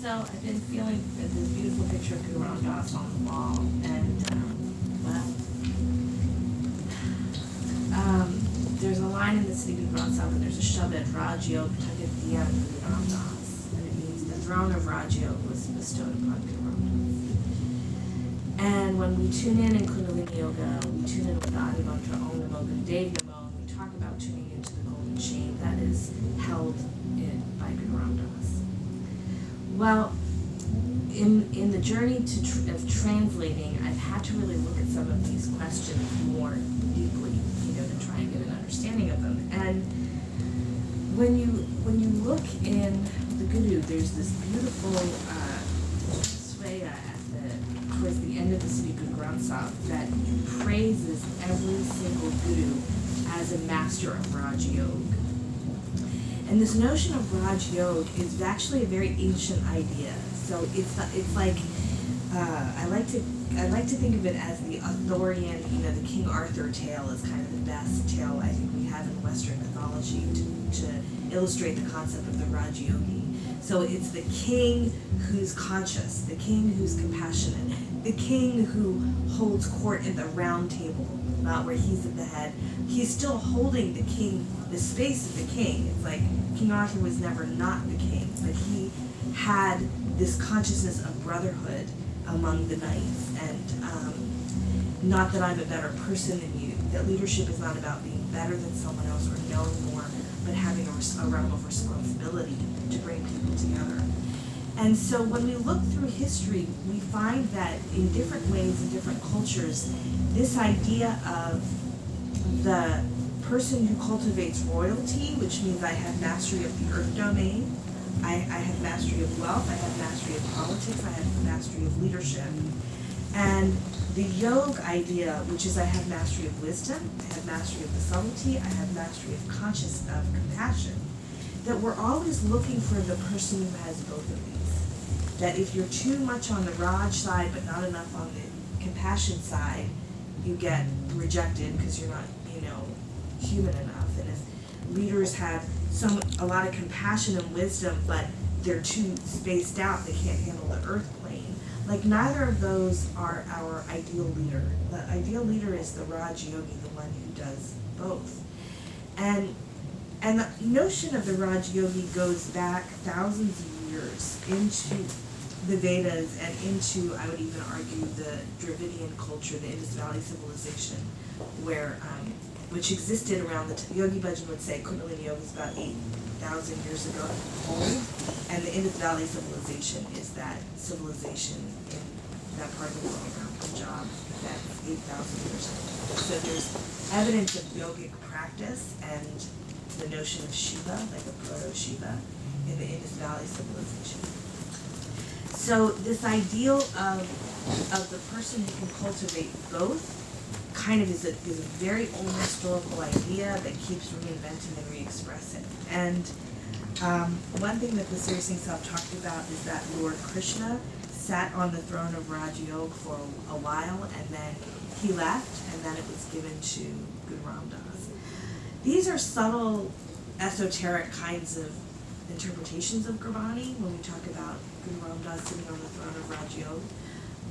So I've been feeling this beautiful picture of Guru Ram Dass on the wall, and there's a line in the Siddhi Guru Granth Sahib, and there's a Shabd, Raj Yog Thagat Diya Guru Ram Das, and it means the throne of Raj Yog was bestowed upon Guru Ram Das. And when we tune in Kundalini Yoga, we tune in with the Adi Mantra Om Namo Gurudev Namo, and we talk about tuning into the golden chain that is held by Guru Ram Das. Well, in the journey of translating, I've had to really look at some of these questions more deeply, to try and get an understanding of them. And when you look in the Guru, there's this beautiful swaya towards the end of the Siddhi Guru Granth Sahib that praises every single Guru as a master of Raj Yoga. And this notion of Raj Yoga is actually a very ancient idea. So it's like I like to think of it as the Arthurian, the King Arthur tale is kind of the best tale I think we have in Western mythology to illustrate the concept of the Raj Yogi. So it's the king who's conscious, the king who's compassionate, the king who holds court in the round table, not where he's at the head. He's still holding the king, the space of the king. It's like King Arthur was never not the king, but he had this consciousness of brotherhood among the knights, and not that I'm a better person than you, that leadership is not about being better than someone else or knowing more, but having a realm of responsibility to bring people together. And so when we look through history, we find that in different ways, in different cultures, this idea of the person who cultivates royalty, which means I have mastery of the earth domain, I have mastery of wealth, I have mastery of politics, I have mastery of leadership. And the yoga idea, which is I have mastery of wisdom, I have mastery of the subtlety, I have mastery of compassion, that we're always looking for the person who has both of these. That if you're too much on the Raj side but not enough on the compassion side, you get rejected because you're not, human enough. And if leaders have a lot of compassion and wisdom, but they're too spaced out, they can't handle the earth plane. Like, neither of those are our ideal leader. The ideal leader is the Raj Yogi, the one who does both. And the notion of the Raj Yogi goes back thousands of years into the Vedas and into, I would even argue, the Dravidian culture, the Indus Valley civilization, which existed around Yogi Bhajan would say Kundalini Yoga is about 8,000 years ago old, and the Indus Valley civilization is that civilization in that part of the world around Punjab that's 8,000 years old. So there's evidence of yogic practice and the notion of Shiva, like a proto-Shiva, in the Indus Valley civilization. So this ideal of the person who can cultivate both kind of is a very old historical idea that keeps reinventing and re-expressing. And one thing that the Siri Singh Sahib talked about is that Lord Krishna sat on the throne of Raj Yoga for a while, and then he left, and then it was given to Guru Ram Das. These are subtle, esoteric kinds of interpretations of Gurbani when we talk about Guru Ram Das sitting on the throne of Raj Yoga.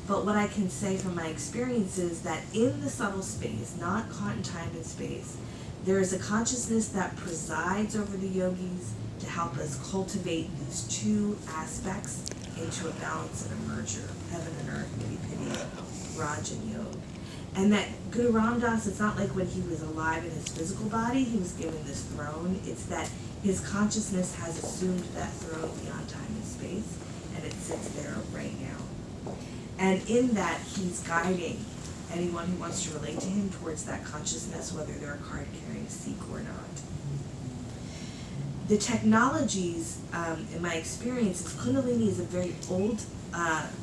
But what I can say from my experience is that in the subtle space, not caught in time and space, there is a consciousness that presides over the yogis to help us cultivate these two aspects into a balance and a merger, heaven and earth, piti, Raj and Yoga. And that Guru Ram Das, it's not like when he was alive in his physical body, he was given this throne. It's that his consciousness has assumed that throne beyond time and space, and it sits there right now. And in that, he's guiding anyone who wants to relate to him towards that consciousness, whether they're a card-carrying Sikh or not. The technologies, in my experience, is Kundalini is a very old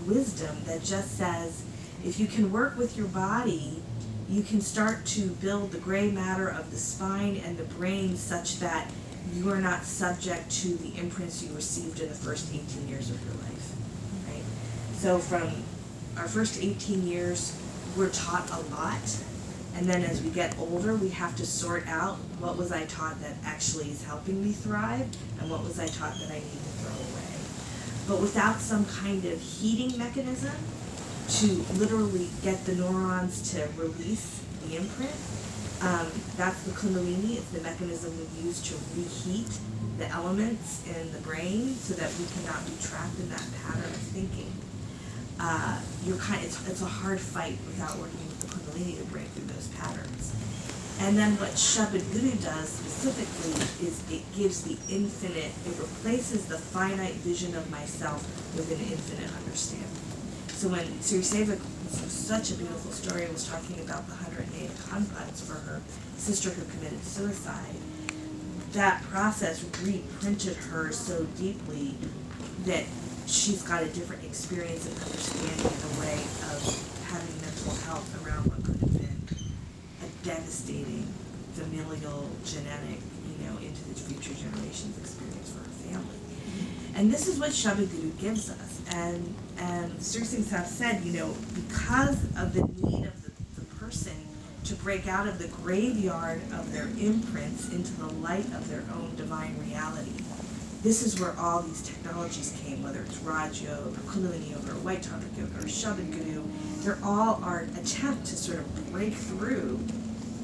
wisdom that just says, if you can work with your body, you can start to build the gray matter of the spine and the brain such that you are not subject to the imprints you received in the first 18 years of your life, right? So from our first 18 years, we're taught a lot, and then as we get older, we have to sort out what was I taught that actually is helping me thrive, and what was I taught that I need to throw away. but without some kind of heating mechanism to literally get the neurons to release the imprint. That's the Kundalini. It's the mechanism we use to reheat the elements in the brain so that we cannot be trapped in that pattern of thinking. It's a hard fight without working with the Kundalini to break through those patterns. And then what Shabd Guru does specifically is it gives the infinite, it replaces the finite vision of myself with an infinite understanding. So when Sri Seva, such a beautiful story, was talking about the 108 Khanpats for her sister who committed suicide, that process reprinted her so deeply that she's got a different experience and understanding in a way of having mental health around what could have been a devastating familial genetic, into the future generations experience for her family. And this is what Shabd Guru gives us. And Sri Singhs have said, because of the need of the person to break out of the graveyard of their imprints into the light of their own divine reality, this is where all these technologies came, whether it's Raj Yoga, or Kundalini Yoga, or White Tantric Yoga, or Shabd Guru. They're all our attempt to sort of break through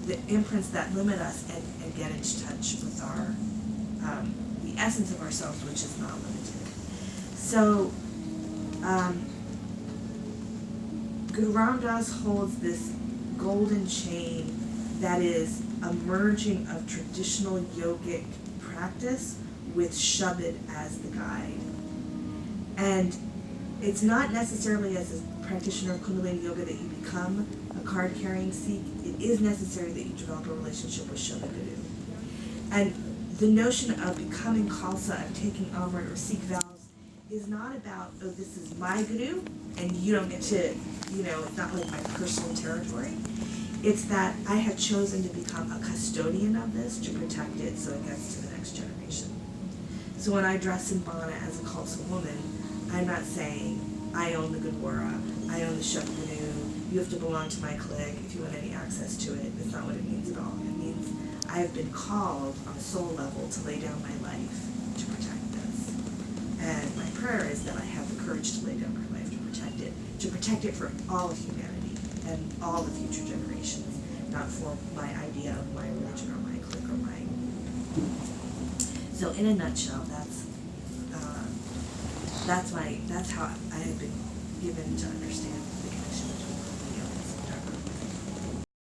the imprints that limit us and get in touch with our the essence of ourselves, which is not limited. So Guru Ram Das holds this golden chain that is a merging of traditional yogic practice with Shabd as the guide. And it's not necessarily as a practitioner of Kundalini Yoga that you become a card-carrying Sikh. It is necessary that you develop a relationship with Shabd Guru. And the notion of becoming Khalsa, of taking Amrit or Sikh vows, is not about, oh, this is my Guru, and you don't get to, it's not like my personal territory. It's that I have chosen to become a custodian of this to protect it so it gets to the next generation. So when I dress in Bana as a Khalsa woman, I'm not saying, I own the Gurdwara, I own the Shabd Guru, you have to belong to my clique if you want any access to it. That's not what it means at all. It means I have been called on a soul level to lay down my life to protect this. And my prayer is that I have the courage to lay down my life to protect it for all of humanity and all the future generations, not for my idea of my religion or my clique or my... So in a nutshell, that's how I have been given to understand the connection